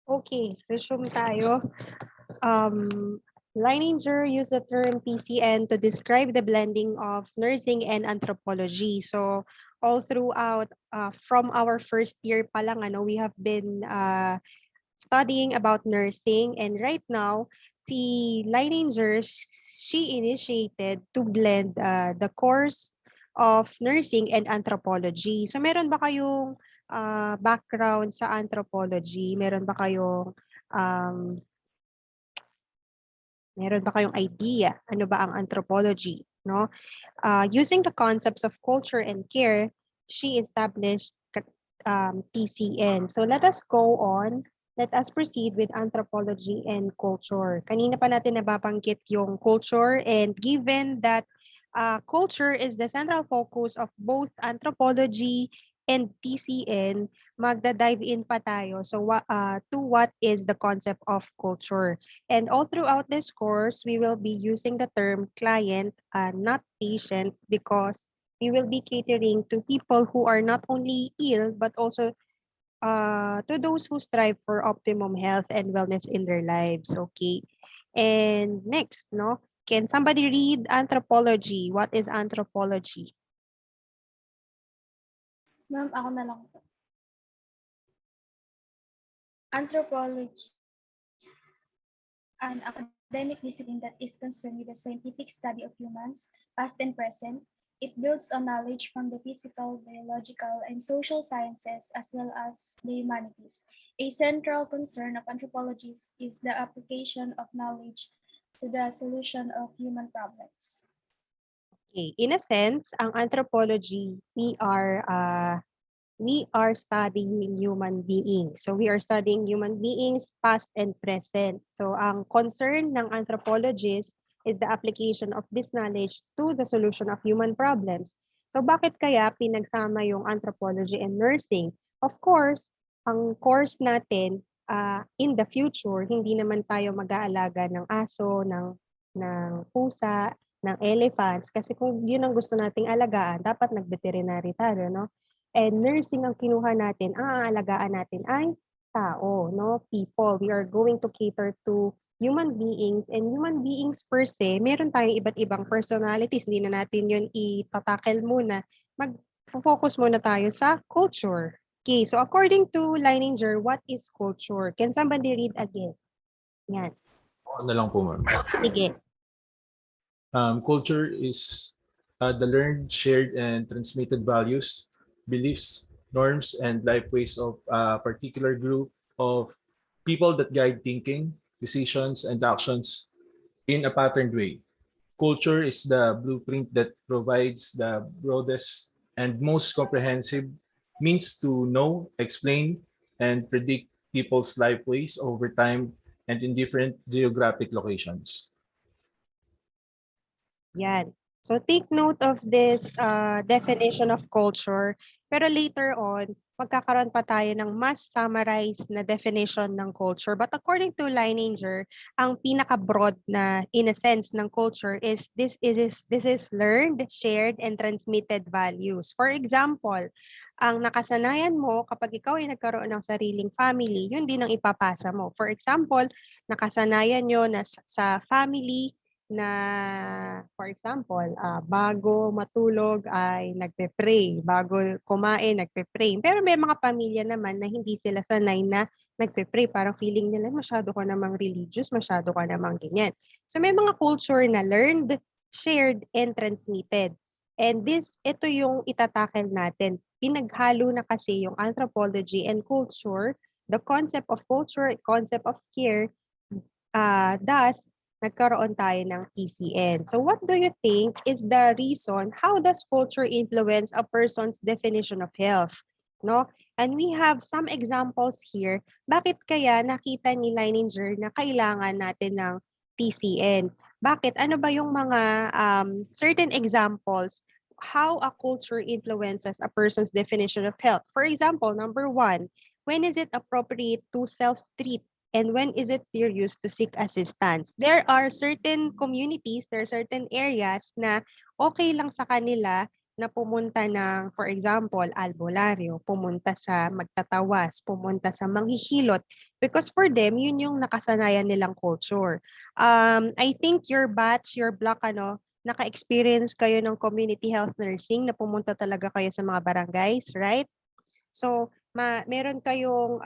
Okay, resume tayo. Um, Leininger used the term PCN to describe the blending of nursing and anthropology. So all throughout, from our first year pa lang, we have been studying about nursing. And right now, si Leininger, she initiated to blend the course of nursing and anthropology. So meron ba kayong background sa anthropology? Um, Meron ba kayong idea ano ba ang anthropology, no? Using the concepts of culture and care, she established TCN. So let us go on. Let us proceed with anthropology and culture. Kanina pa natin nababanggit yung culture, and given that culture is the central focus of both anthropology and TCN, magda-dive in pa tayo to what is the concept of culture. And all throughout this course, we will be using the term client, not patient, because we will be catering to people who are not only ill, but also to those who strive for optimum health and wellness in their lives. Okay. And next, no? Can somebody read anthropology? What is anthropology? Ma'am, ako na lang po. Anthropology, an academic discipline that is concerned with the scientific study of humans, past and present. It builds on knowledge from the physical, biological, and social sciences, as well as the humanities. A central concern of anthropology is the application of knowledge to the solution of human problems. Okay. In a sense, ang anthropology, we are studying human beings. So we are studying human beings past and present. So ang concern ng anthropologists is the application of this knowledge to the solution of human problems. So bakit kaya pinagsama yung anthropology and nursing? Of course, ang course natin in the future, hindi naman tayo mag-aalaga ng aso, ng pusa, ng elephants. Kasi kung yun ang gusto nating alagaan, dapat nag-veterinary tayo, no? And nursing ang kinuha natin, ang aalagaan natin ay tao, no? People. We are going to cater to human beings, and human beings per se, meron tayong iba't ibang personalities. Hindi na natin yun itatakel muna. Mag-focus muna tayo sa culture. Okay, so according to Leininger, what is culture? Can somebody read again? Yan. Ako na lang po, ma'am. Sige. Culture is the learned, shared, and transmitted values, beliefs, norms, and life ways of a particular group of people that guide thinking, decisions, and actions in a patterned way. Culture is the blueprint that provides the broadest and most comprehensive means to know, explain, and predict people's life ways over time and in different geographic locations. Yan. So take note of this definition of culture. Pero later on, magkakaroon pa tayo ng mas summarized na definition ng culture. But according to Leininger, ang pinaka-broad na in a sense ng culture is this is learned, shared, and transmitted values. For example, ang nakasanayan mo kapag ikaw ay nagkaroon ng sariling family, yun din ang ipapasa mo. For example, nakasanayan nyo na sa family na, for example, bago matulog ay nagpe-pray, bago kumain nagpe-pray. Pero may mga pamilya naman na hindi sila sanay na nagpe-pray. Parang feeling nila masyado ka namang religious, masyado ka namang ganyan. So may mga culture na learned, shared, and transmitted. And ito yung itatakel natin. Pinaghalo na kasi yung anthropology and culture, the concept of culture, concept of care, thus nagkaroon tayo ng TCN. So what do you think is the reason how does culture influence a person's definition of health? No? And we have some examples here. Bakit kaya nakita ni Leininger na kailangan natin ng TCN? Bakit? Ano ba yung mga certain examples how a culture influences a person's definition of health? For example, number one, when is it appropriate to self-treat? And when is it serious to seek assistance? There are certain communities, there are certain areas na okay lang sa kanila na pumunta ng, for example, albularyo, pumunta sa magtatawas, pumunta sa manghihilot, because for them, yun yung nakasanayan nilang culture. I think your batch, your block, naka-experience kayo ng community health nursing na pumunta talaga kayo sa mga barangays, right? So, meron kayong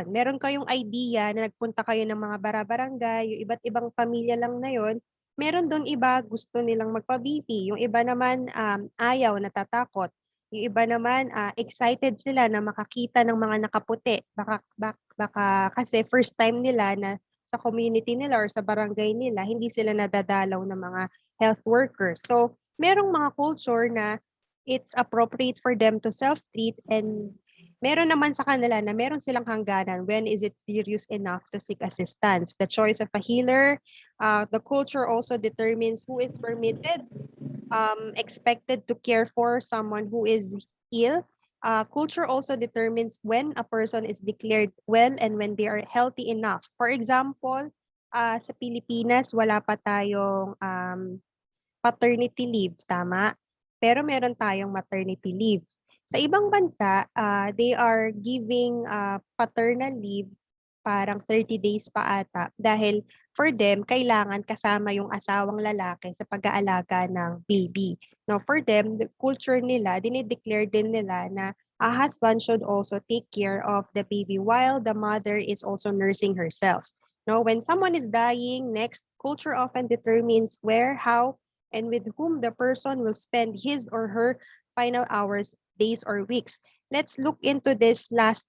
meron kayong idea na nagpunta kayo ng mga barangay, yung iba't ibang pamilya lang na yon. Meron doon iba gusto nilang magpa-BP, yung iba naman ayaw, natatakot. Yung iba naman excited sila na makakita ng mga nakaputi. Baka kasi first time nila na sa community nila or sa barangay nila, hindi sila nadadalaw ng mga health workers. So, merong mga culture na it's appropriate for them to self-treat, and meron naman sa kanila na meron silang hangganan when is it serious enough to seek assistance. The choice of a healer, the culture also determines who is permitted, expected to care for someone who is ill. Culture also determines when a person is declared well and when they are healthy enough. For example, sa Pilipinas, wala pa tayong paternity leave, tama? Pero meron tayong maternity leave. Sa ibang bansa, they are giving paternal leave parang 30 days pa ata dahil for them, kailangan kasama yung asawang lalaki sa pag-aalaga ng baby. Now, for them, the culture nila, dinideclare din nila na a husband should also take care of the baby while the mother is also nursing herself. No, when someone is dying, next, culture often determines where, how, and with whom the person will spend his or her final hours, days, or weeks. Let's look into this last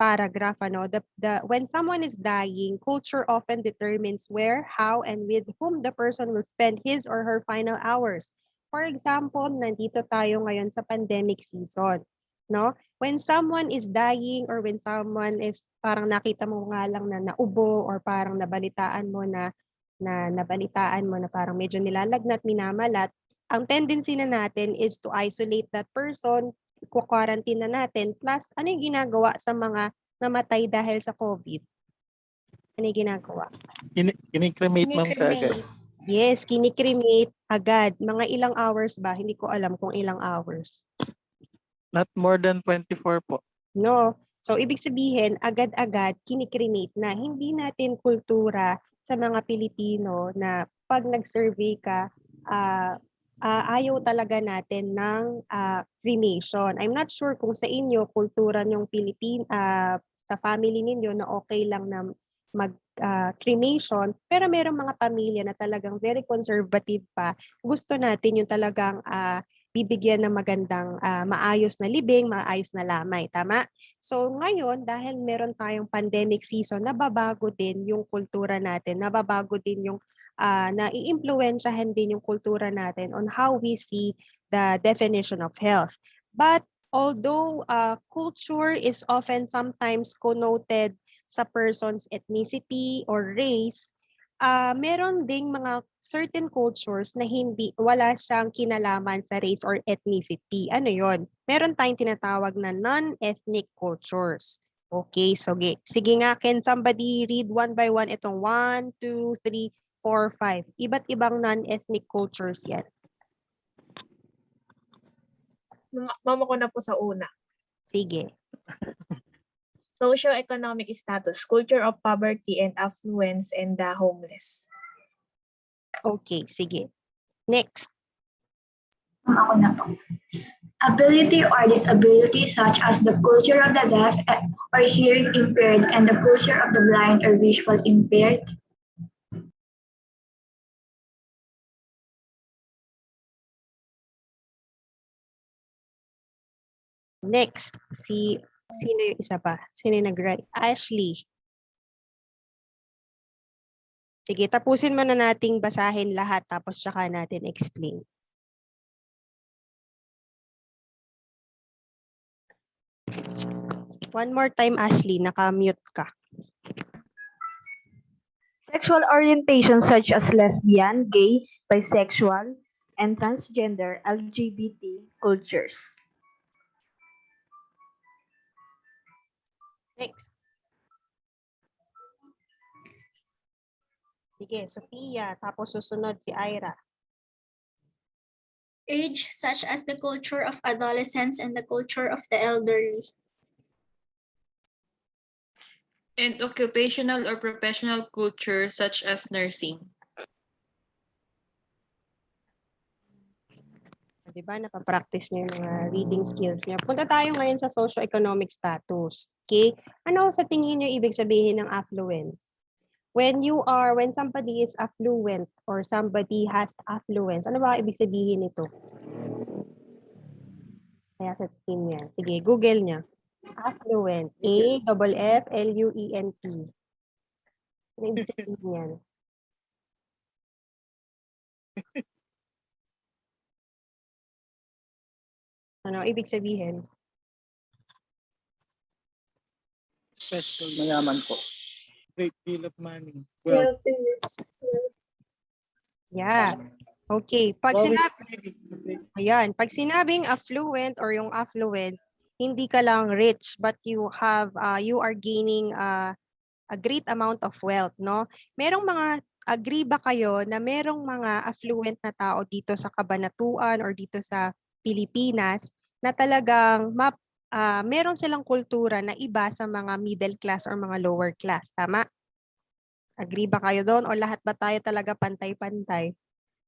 paragraph. When someone is dying, culture often determines where, how, and with whom the person will spend his or her final hours. For example, nandito tayo ngayon sa pandemic season. No? When someone is dying or when someone is parang nakita mo nga lang na naubo or parang nabalitaan mo na parang medyo nilalagnat, minamalat, ang tendency na natin is to isolate that person, quarantine na natin, plus ano yung ginagawa sa mga namatay dahil sa COVID? Ano yung ginagawa? Kinikremate ma'am kaagad. Yes, kinikremate agad. Mga ilang hours ba? Hindi ko alam kung ilang hours. Not more than 24 po. No. So, ibig sabihin, agad-agad, kinikremate na. Hindi natin kultura sa mga Pilipino na pag nag-survey ka, ayaw talaga natin ng cremation. I'm not sure kung sa inyo, kultura nyong sa family ninyo na okay lang na mag-cremation, pero merong mga pamilya na talagang very conservative pa. Gusto natin yung talagang bibigyan ng magandang maayos na libing, maayos na lamay, tama? So ngayon, dahil meron tayong pandemic season, nababago din yung kultura natin, nababago din yung naiimpluwensyahan din yung kultura natin on how we see the definition of health. But although culture is often sometimes connoted sa person's ethnicity or race, meron ding mga certain cultures na wala siyang kinalaman sa race or ethnicity. Ano yon? Meron tayong tinatawag na non-ethnic cultures. Okay, so sige nga, can somebody read one by one itong 1, 2, 3, 4, 5. Iba't ibang non-ethnic cultures yan. Mama ko na po sa una. Sige. Socio-economic status, culture of poverty and affluence, and the homeless. Okay, sige. Next. Ako na po. Ability or disability such as the culture of the deaf or hearing impaired and the culture of the blind or visual impaired. Next. Sino yung isa pa? Sino yung nag-write? Ashley. Sige, tapusin mo na nating basahin lahat tapos tsaka natin explain. One more time, Ashley, naka-mute ka. Sexual orientation such as lesbian, gay, bisexual, and transgender LGBT cultures. Next. Sige, Sophia, tapos susunod si Ira. Age, such as the culture of adolescents and the culture of the elderly. And occupational or professional culture such as nursing. Di ba, napapractice niyo yung mga reading skills niyo. Punta tayo ngayon sa socio-economic status. Okay? Ano sa tingin niyo ibig sabihin ng affluent? When somebody is affluent or somebody has affluence, ano ba ibig sabihin nito? Kaya sa tingin niya. Sige, Google niya. Affluent. A-F-F-L-U-E-N-T. Ano ibig sabihin yan? Ano ibig sabihin? Special mayaman po. Great deal of money. Well, Yeah. Okay. Pag well, pag sinabing affluent or yung affluent, hindi ka lang rich but you are gaining a great amount of wealth, no? Agree ba kayo na merong mga affluent na tao dito sa Kabanatuan or dito sa Pilipinas na talagang meron silang kultura na iba sa mga middle class or mga lower class, tama? Agree ba kayo doon o lahat ba tayo talaga pantay-pantay?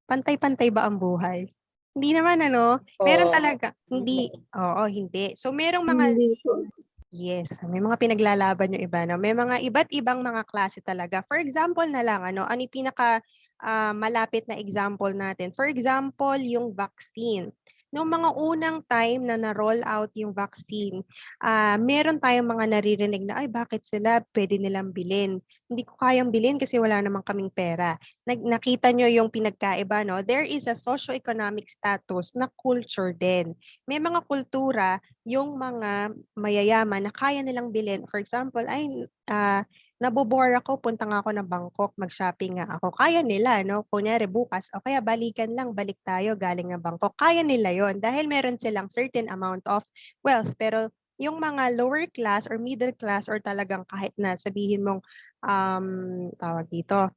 Pantay-pantay ba ang buhay? Hindi naman ano, meron talaga, hindi, oo, hindi. So merong mga, yes, may mga pinaglalaban yung iba, no? May mga iba't ibang mga klase talaga. For example na lang, ano yung pinaka malapit na example natin? For example, yung vaccine. Noong mga unang time na na-roll out yung vaccine, meron tayong mga naririnig na, ay bakit sila pwede nilang bilhin? Hindi ko kayang bilhin kasi wala namang kaming pera. Nakita nyo yung pinagkaiba, no? There is a socio-economic status na culture din. May mga kultura yung mga mayayaman na kaya nilang bilhin. For example, ay nabobore ako, punta nga ako ng Bangkok, mag-shopping nga ako. Kaya nila, no? Kunyari bukas, o kaya balikan lang, balik tayo galing ng Bangkok. Kaya nila yon dahil meron silang certain amount of wealth. Pero yung mga lower class or middle class or talagang kahit na sabihin mong tawag dito,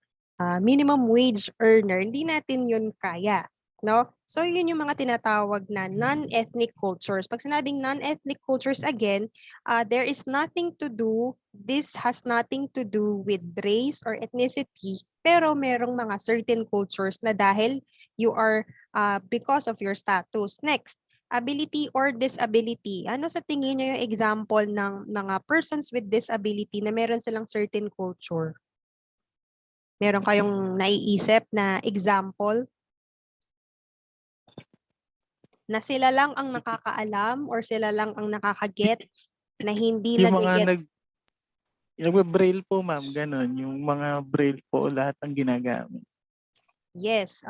minimum wage earner, hindi natin yun kaya. No? So yun yung mga tinatawag na non-ethnic cultures. Pag sinabing non-ethnic cultures again, this has nothing to do with race or ethnicity, pero merong mga certain cultures na dahil you are because of your status. Next, ability or disability. Ano sa tingin niyo yung example ng mga persons with disability na meron silang certain culture? Meron kayong naiisip na example? Na sila lang ang nakakaalam or sila lang ang nakakaget na hindi yung mga nag-get. nagbe-braille po, ma'am, ganun. Yung mga braille po lahat ang ginagamit. Yes,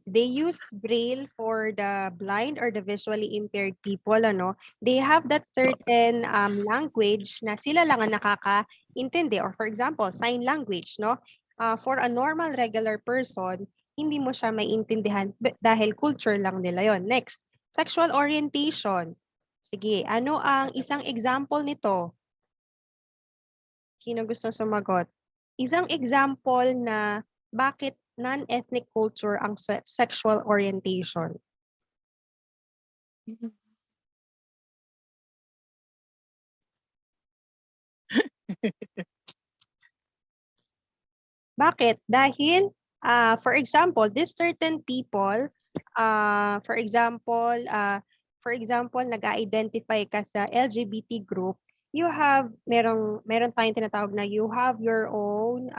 they use braille for the blind or the visually impaired people, ano. They have that certain language na sila lang ang nakakaintindi, or for example, sign language, no? For a normal regular person, hindi mo siya maintindihan dahil culture lang nila yon. Next, sexual orientation. Sige, ano ang isang example nito? Sino gusto sumagot? Isang example na bakit non-ethnic culture ang sexual orientation. Bakit? Dahil, for example, these certain people, for example, nag-identify ka sa LGBT group, meron tayong tinatawag na you have your own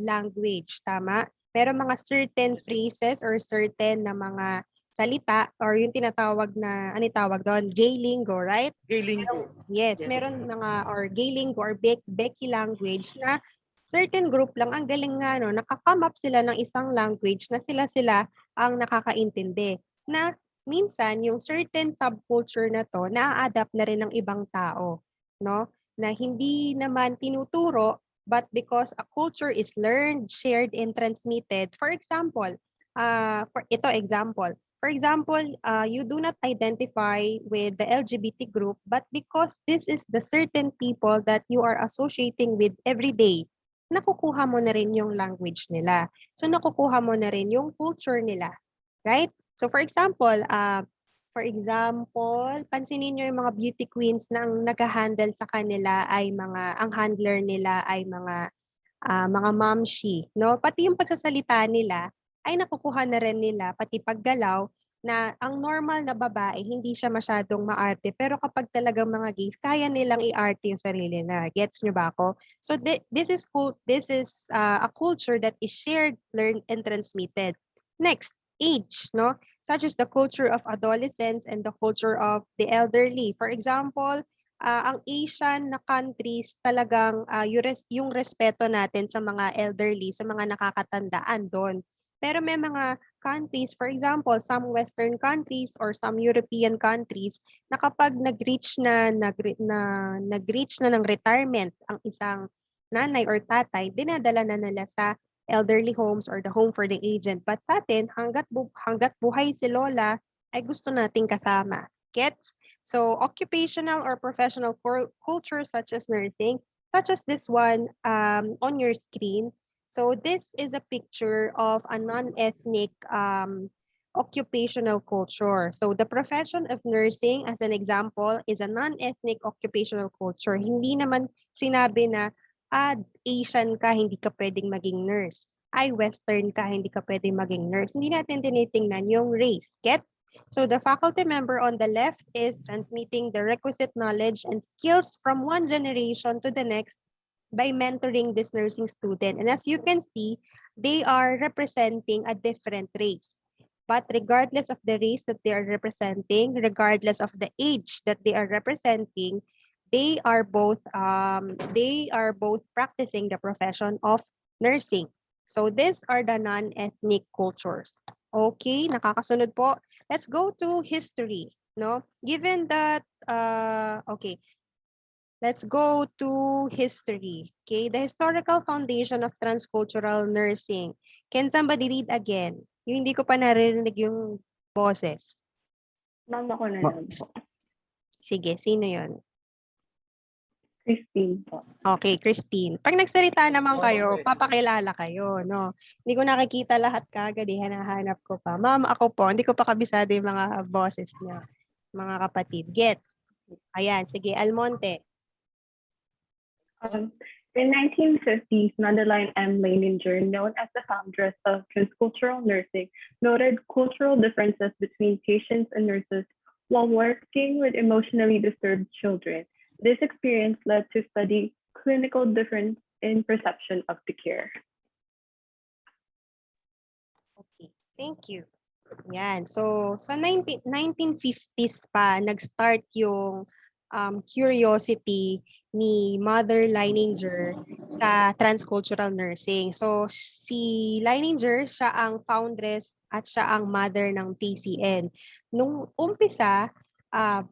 language, tama? Pero mga certain phrases or certain na mga salita or yung tinatawag na, ano tawag doon? Gay lingo, right? Gay lingo. Yes, meron mga or gay lingo or Becky language na certain group lang ang galing nga no, nakakome up sila ng isang language na sila ang nakakaintindi. Na minsan yung certain subculture na to na-adapt na rin ng ibang tao, no? Na hindi naman tinuturo but because a culture is learned, shared and transmitted. For example, For example, you do not identify with the LGBT group but because this is the certain people that you are associating with every day, nakukuha mo na rin yung language nila. So nakukuha mo na rin yung culture nila. Right? So for example, pansinin niyo yung mga beauty queens na ang nagha-handle sa kanila ay ang handler nila ay mga mamshi, no? Pati yung pagsasalita nila ay nakukuha na rin nila, pati paggalaw, na ang normal na babae, hindi siya masyadong maarte. Pero kapag talagang mga gays, kaya nilang i-arte yung sarili na. Gets nyo ba ako? So this is cool. This is a culture that is shared, learned, and transmitted. Next, age, no? Such as the culture of adolescence and the culture of the elderly. For example, ang Asian na countries talagang yung respeto natin sa mga elderly, sa mga nakakatandaan doon. Pero may mga countries, for example, some Western countries or some European countries, na kapag nag-reach na ng retirement ang isang nanay or tatay, dinadala na nila sa elderly homes or the home for the aged. But sa atin, hanggat buhay si Lola, ay gusto nating kasama. Gets? So occupational or professional culture such as nursing, such as this one on your screen. So this is a picture of a non-ethnic occupational culture. So the profession of nursing, as an example, is a non-ethnic occupational culture. Hindi naman sinabi na, Asian ka, hindi ka pwedeng maging nurse. Ay, Western ka, hindi ka pwedeng maging nurse. Hindi natin tinitingnan yung race. Get? So the faculty member on the left is transmitting the requisite knowledge and skills from one generation to the next by mentoring this nursing student. And as you can see, they are representing a different race. But regardless of the race that they are representing, regardless of the age that they are representing, they are both practicing the profession of nursing. So these are the non-ethnic cultures. Okay, nakakasunod po. Let's go to history, no? Given that okay, let's go to history. Okay, the historical foundation of transcultural nursing. Can somebody read again? Yung hindi ko pa narinig yung boses. Ma'am, ako na lang po. Sige, sino yon? Christine po. Okay, Christine. Pag nagsalita naman kayo, papakilala kayo, no? Hindi ko nakikita lahat kagad, hinahanap ko pa. Ma'am, ako po, hindi ko pa kabisado yung mga boses niya, mga kapatid. Get? Ayan, sige, Almonte. In 1950s, Madeline M. Leininger, known as the foundress of Transcultural Nursing, noted cultural differences between patients and nurses while working with emotionally disturbed children. This experience led to study clinical difference in perception of the care. Okay, thank you. Yan. So, sa 1950s pa, nag-start yung curiosity ni Mother Leininger sa transcultural nursing. So, si Leininger, siya ang foundress at siya ang mother ng TCN. Nung umpisa,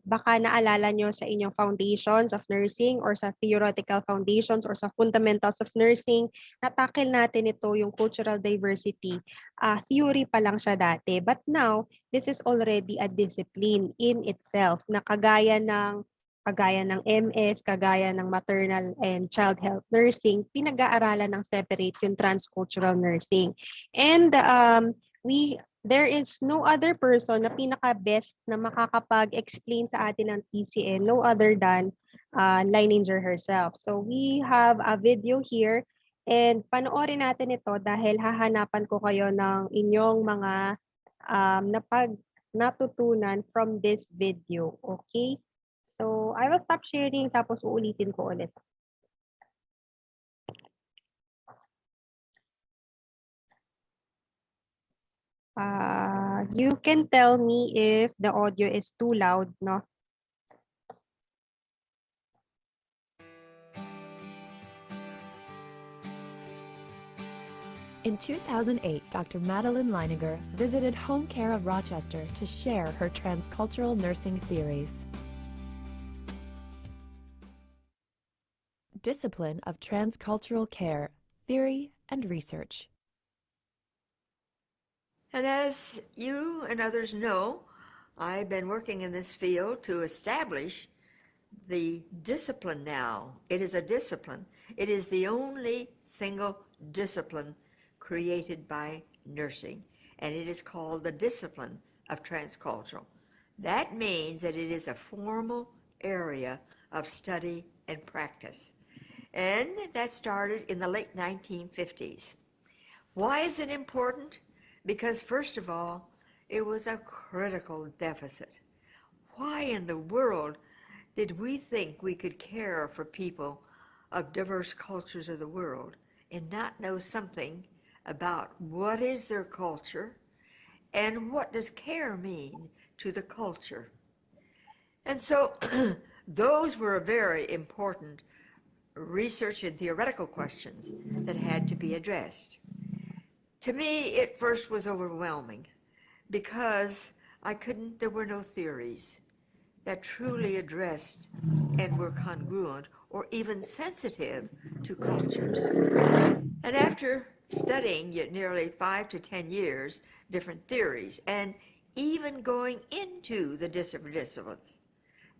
baka naalala nyo sa inyong foundations of nursing or sa theoretical foundations or sa fundamentals of nursing, natakil natin ito yung cultural diversity. Theory pa lang siya dati. But now, this is already a discipline in itself na kagaya ng MS, kagaya ng maternal and child health nursing, pinag-aaralan ng separate yung transcultural nursing. And there is no other person na pinaka-best na makakapag-explain sa atin ng TCN, no other than Leininger herself. So we have a video here and panoorin natin ito dahil hahanapan ko kayo ng inyong mga natutunan from this video. Okay? So, I will stop sharing tapos uulitin ko ulit. You can tell me if the audio is too loud, no? In 2008, Dr. Madeline Leininger visited Home Care of Rochester to share her transcultural nursing theories. Discipline of Transcultural Care, Theory and Research. And as you and others know, I've been working in this field to establish the discipline now. It is a discipline. It is the only single discipline created by nursing, and it is called the discipline of transcultural. That means that it is a formal area of study and practice. And that started in the late 1950s. Why is it important? Because first of all, it was a critical deficit. Why in the world did we think we could care for people of diverse cultures of the world and not know something about what is their culture and what does care mean to the culture? And so those were very important research and theoretical questions that had to be addressed. To me, it first was overwhelming because there were no theories that truly addressed and were congruent or even sensitive to cultures. And after studying nearly 5 to 10 years, different theories, and even going into the different disciplines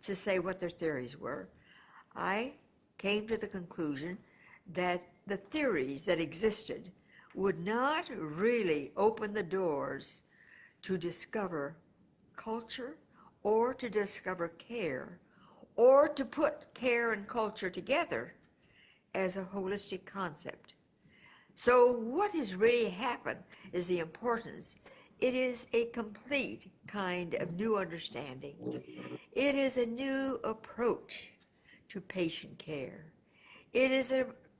to say what their theories were, I came to the conclusion that the theories that existed would not really open the doors to discover culture or to discover care or to put care and culture together as a holistic concept. So what has really happened is the importance. It is a complete kind of new understanding. It is a new approach to patient care. It is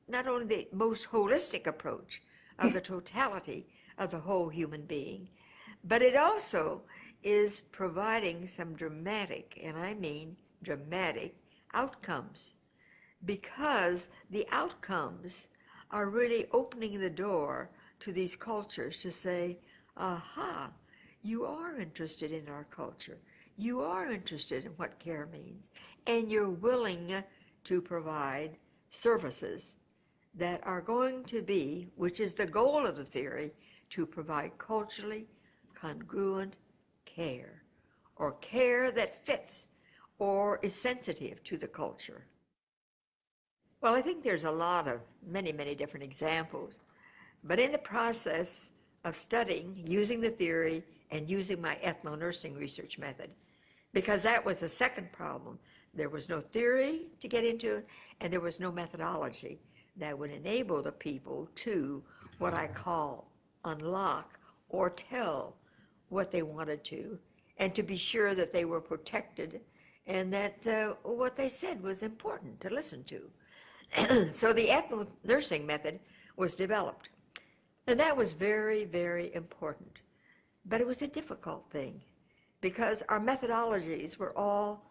not only the most holistic approach of the totality of the whole human being, but it also is providing some dramatic, and I mean dramatic, outcomes, because the outcomes are really opening the door to these cultures to say, aha, you are interested in our culture. You are interested in what care means, and you're willing to provide services that are going to be, which is the goal of the theory, to provide culturally congruent care, or care that fits or is sensitive to the culture. Well, I think there's a lot of many different examples, but in the process of studying, using the theory, and using my ethno-nursing research method, because that was the second problem. There was no theory to get into it, and there was no methodology that would enable the people to, what I call, unlock or tell what they wanted to, and to be sure that they were protected and that what they said was important to listen to. So the ethno-nursing method was developed, and that was very important. But it was a difficult thing because our methodologies were all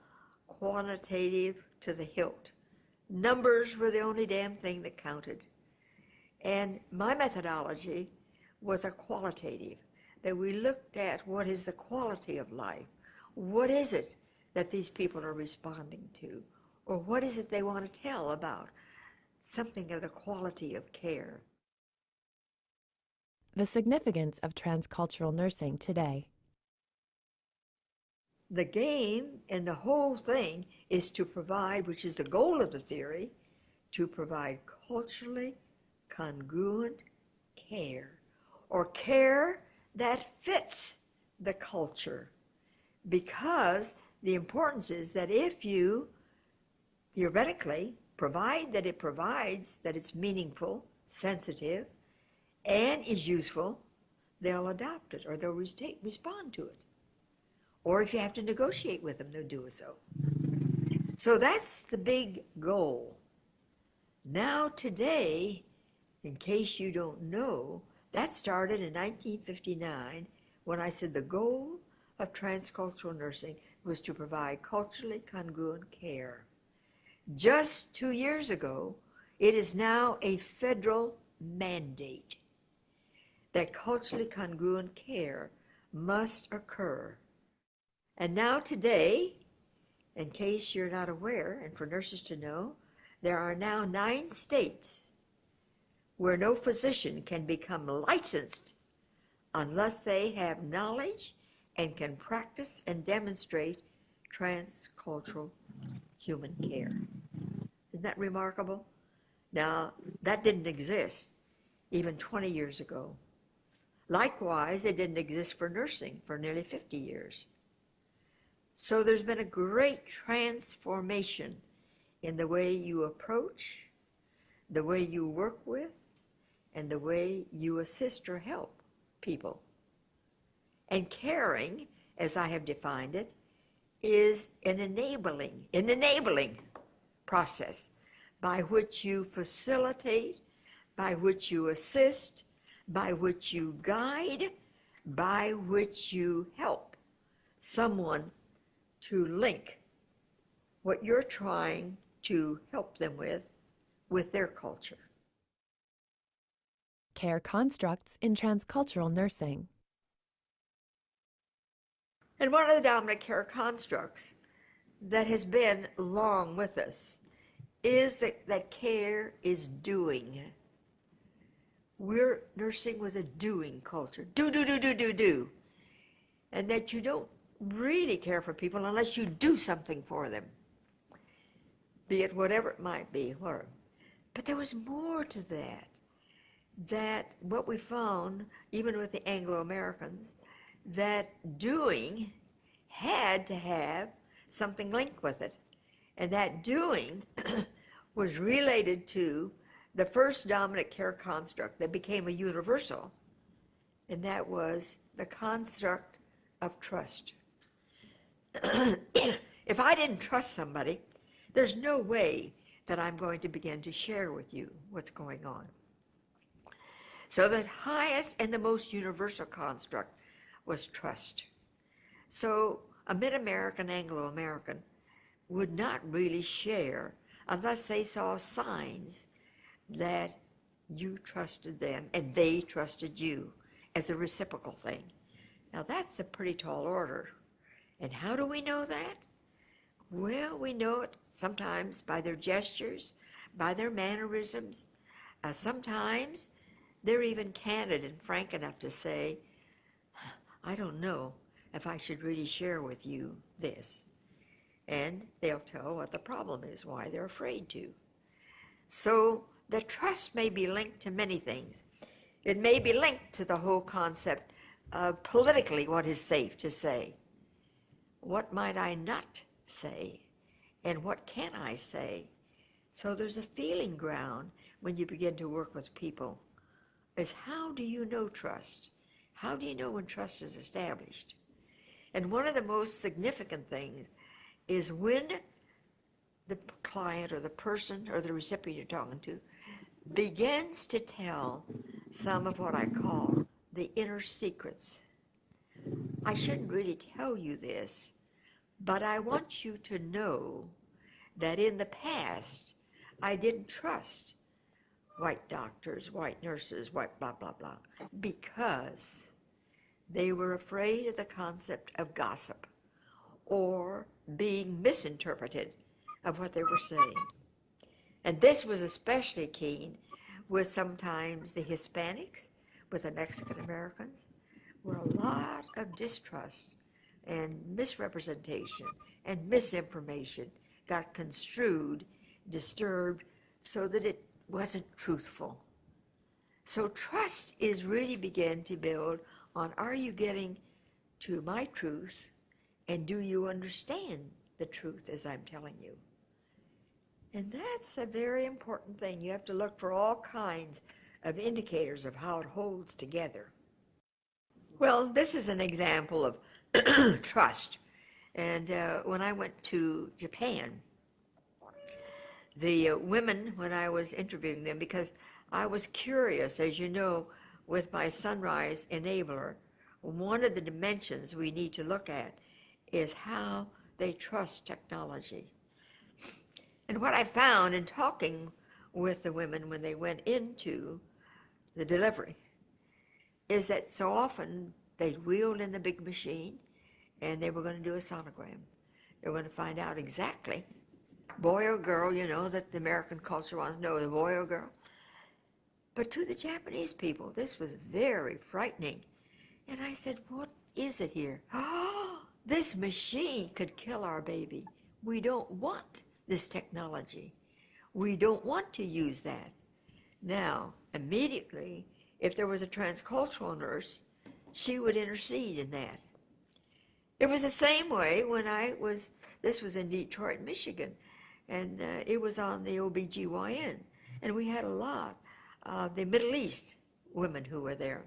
quantitative to the hilt. Numbers were the only damn thing that counted. And my methodology was a qualitative, that we looked at what is the quality of life. What is it that these people are responding to? Or what is it they want to tell about? Something of the quality of care. The significance of transcultural nursing today. The game and the whole thing is to provide, which is the goal of the theory, to provide culturally congruent care, or care that fits the culture. Because the importance is that if you theoretically provide that it provides, that it's meaningful, sensitive, and is useful, they'll adopt it or they'll respond to it. Or if you have to negotiate with them, they'll do so. So that's the big goal. Now today, in case you don't know, that started in 1959 when I said the goal of transcultural nursing was to provide culturally congruent care. Just 2 years ago, it is now a federal mandate that culturally congruent care must occur. And now today, in case you're not aware, and for nurses to know, there are now 9 states where no physician can become licensed unless they have knowledge and can practice and demonstrate transcultural human care. Isn't that remarkable? Now, that didn't exist even 20 years ago. Likewise, it didn't exist for nursing for nearly 50 years. So there's been a great transformation in the way you approach, the way you work with, and the way you assist or help people. And caring, as I have defined it, is an enabling process by which you facilitate, by which you assist, by which you guide, by which you help someone to link what you're trying to help them with their culture. Care constructs in transcultural nursing. And one of the dominant care constructs that has been long with us is that care is doing. Nursing was a doing culture. Do. And that you don't really care for people unless you do something for them, be it whatever it might be. But there was more to that what we found, even with the Anglo-Americans, that doing had to have something linked with it. And that doing was related to the first dominant care construct that became a universal, and that was the construct of trust. If I didn't trust somebody, there's no way that I'm going to begin to share with you what's going on. So the highest and the most universal construct was trust. So a Mid-American, Anglo-American would not really share unless they saw signs that you trusted them and they trusted you as a reciprocal thing. Now that's a pretty tall order. And how do we know that? Well, we know it sometimes by their gestures, by their mannerisms. Sometimes they're even candid and frank enough to say, I don't know if I should really share with you this. And they'll tell what the problem is, why they're afraid to. So the trust may be linked to many things. It may be linked to the whole concept of politically what is safe to say. What might I not say? And what can I say? So there's a feeling ground when you begin to work with people, is how do you know trust? How do you know when trust is established? And one of the most significant things is when the client or the person or the recipient you're talking to begins to tell some of what I call the inner secrets. I shouldn't really tell you this, but I want you to know that in the past, I didn't trust white doctors, white nurses, white blah, blah, blah, because they were afraid of the concept of gossip or being misinterpreted of what they were saying. And this was especially keen with sometimes the Hispanics, with the Mexican Americans, where a lot of distrust and misrepresentation and misinformation got construed, disturbed, so that it wasn't truthful. So trust is really begin to build on, are you getting to my truth, and do you understand the truth as I'm telling you? And that's a very important thing. You have to look for all kinds of indicators of how it holds together. Well, this is an example of trust. And when I went to Japan, the women, when I was interviewing them, because I was curious, as you know, with my Sunrise Enabler, one of the dimensions we need to look at is how they trust technology. And what I found in talking with the women when they went into the delivery is that so often they'd wheeled in the big machine and they were going to do a sonogram. They were going to find out exactly, boy or girl, you know, that the American culture wants to know, the boy or girl. But to the Japanese people, this was very frightening. And I said, what is it here? Oh, this machine could kill our baby. We don't want this technology. We don't want to use that. Now, immediately, if there was a transcultural nurse, she would intercede in that. It was the same way when this was in Detroit, Michigan, and it was on the OBGYN, and we had a lot of the Middle East women who were there.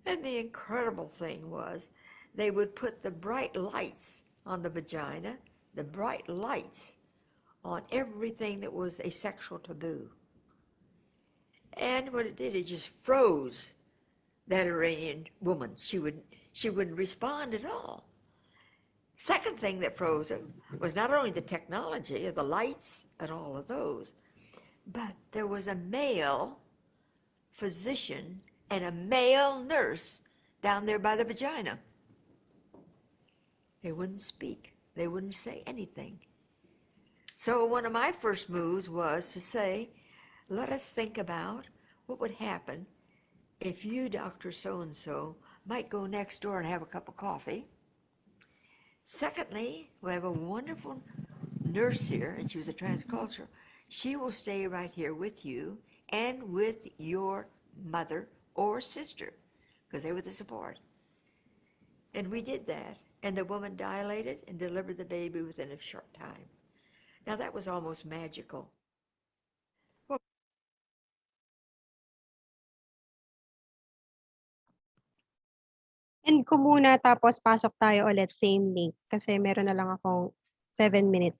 And the incredible thing was they would put the bright lights on the vagina, the bright lights on everything that was a sexual taboo. And what it did, it just froze that Iranian woman. She wouldn't respond at all. Second thing that froze it was not only the technology of the lights and all of those, but there was a male physician and a male nurse down there by the vagina. They wouldn't speak. They wouldn't say anything. So one of my first moves was to say, let us think about what would happen if you, Dr. So-and-so, might go next door and have a cup of coffee. Secondly, we have a wonderful nurse here, and she was a transcultural. She will stay right here with you and with your mother or sister, because they were the support. And we did that, and the woman dilated and delivered the baby within a short time. Now that was almost magical. End ko muna tapos pasok tayo ulit, same link. Kasi meron na lang akong 7 minutes.